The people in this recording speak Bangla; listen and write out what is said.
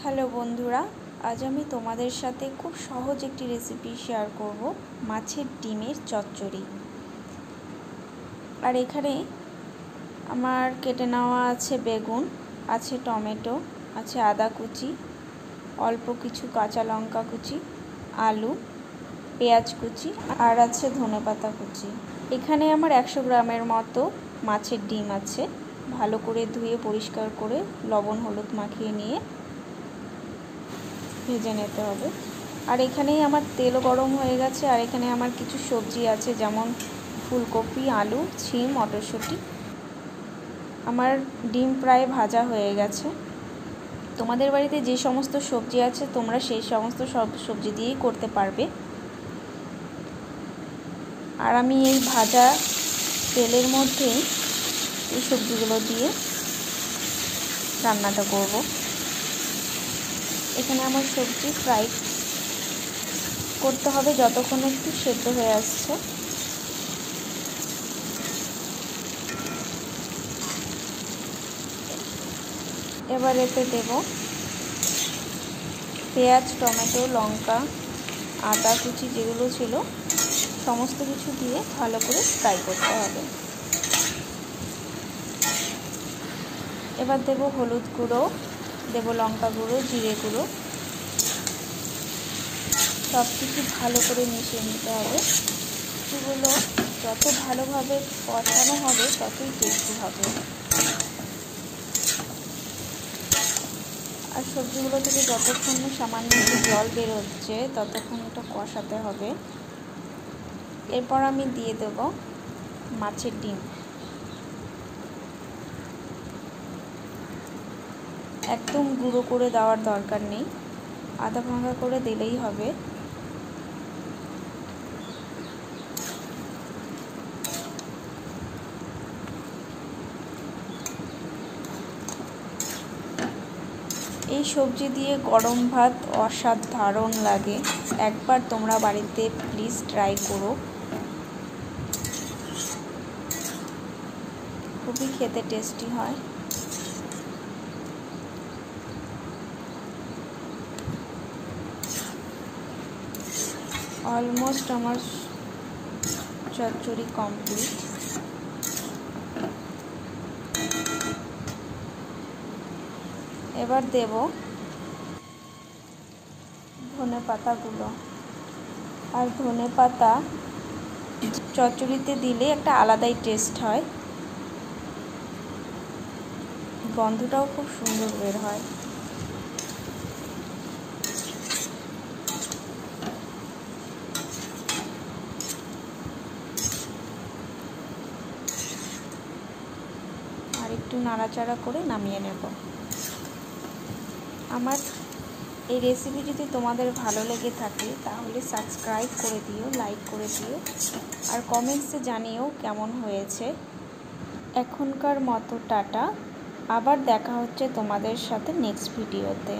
হ্যালো বন্ধুরা, আজ আমি তোমাদের সাথে খুব সহজ একটি রেসিপি শেয়ার করব, মাছের ডিমের চচ্চড়ি। আর এখানে আমার কেটে নেওয়া আছে বেগুন, আছে টমেটো, আছে আদা কুচি, অল্প কিছু কাঁচা লঙ্কা কুচি, আলু, পেঁয়াজ কুচি আর আছে ধনেপাতা কুচি। এখানে আমার 100 গ্রামের মতো মাছের ডিম আছে। ভালো করে ধুয়ে পরিষ্কার করে লবণ হলুদ মাখিয়ে নিয়ে ভেজে নিতে হবে। আর এখানেই আমার তেলও গরম হয়ে গেছে। আর এখানে আমার কিছু সবজি আছে, যেমন ফুলকপি, আলু, ছিম, মটরশুঁটি। আমার ডিম প্রায় ভাজা হয়ে গেছে। তোমাদের বাড়িতে যে সমস্ত সবজি আছে তোমরা সেই সমস্ত সব সবজি দিয়েই করতে পারবে। আর আমি এই ভাজা তেলের মধ্যে এই সবজিগুলো দিয়ে রান্নাটা করব। এখানে আমার সবজি ফ্রাই করতে হবে যতক্ষণ একটু সেদ্ধ হয়ে আসছে। এবার এতে দেব পেঁয়াজ, টমেটো, লঙ্কা, আদা কুচি যেগুলো ছিল সমস্ত কিছু দিয়ে ভালো করে ফ্রাই করতে হবে। এবার দেব হলুদ গুঁড়ো, দেব লঙ্কা গুঁড়ো, জিরে গুঁড়ো, সব কিছু ভালো করে মিশিয়ে নিতে হবে। এগুলো যত ভালোভাবে কষানো হবে ততই টেস্টি হবে। আর সবজিগুলো থেকে যতক্ষণ না সামান্য একটু জল বেরোচ্ছে ততক্ষণ এটা কষাতে হবে। এরপর আমি দিয়ে দেব মাছের ডিম। একদম গুঁড়ো করে দেওয়ার দরকার নেই, আধা ভাঙা করে দিলেই হবে। এই সবজি দিয়ে গরম ভাত অসাধারণ লাগে। একবার তোমরা বাড়িতে প্লিজ ট্রাই করো, খুবই খেতে টেস্টি হয়। অলমোস্ট আমার চচ্চড়ি কমপ্লিট। এবার দেব ধনেপাতাগুলো। আর ধনেপাতা চচ্চড়িতে দিলে একটা আলাদাই টেস্ট হয়, গন্ধটাও খুব সুন্দর বের হয়। আর একটু নাড়াচাড়া করে নামিয়ে নেব। আমার এই রেসিপি যদি তোমাদের ভালো লেগে থাকে তাহলে সাবস্ক্রাইব করে দিও, লাইক করে দিও, আর কমেন্টসে জানিও কেমন হয়েছে। এখনকার মতো টাটা, আবার দেখা হচ্ছে তোমাদের সাথে নেক্সট ভিডিওতে।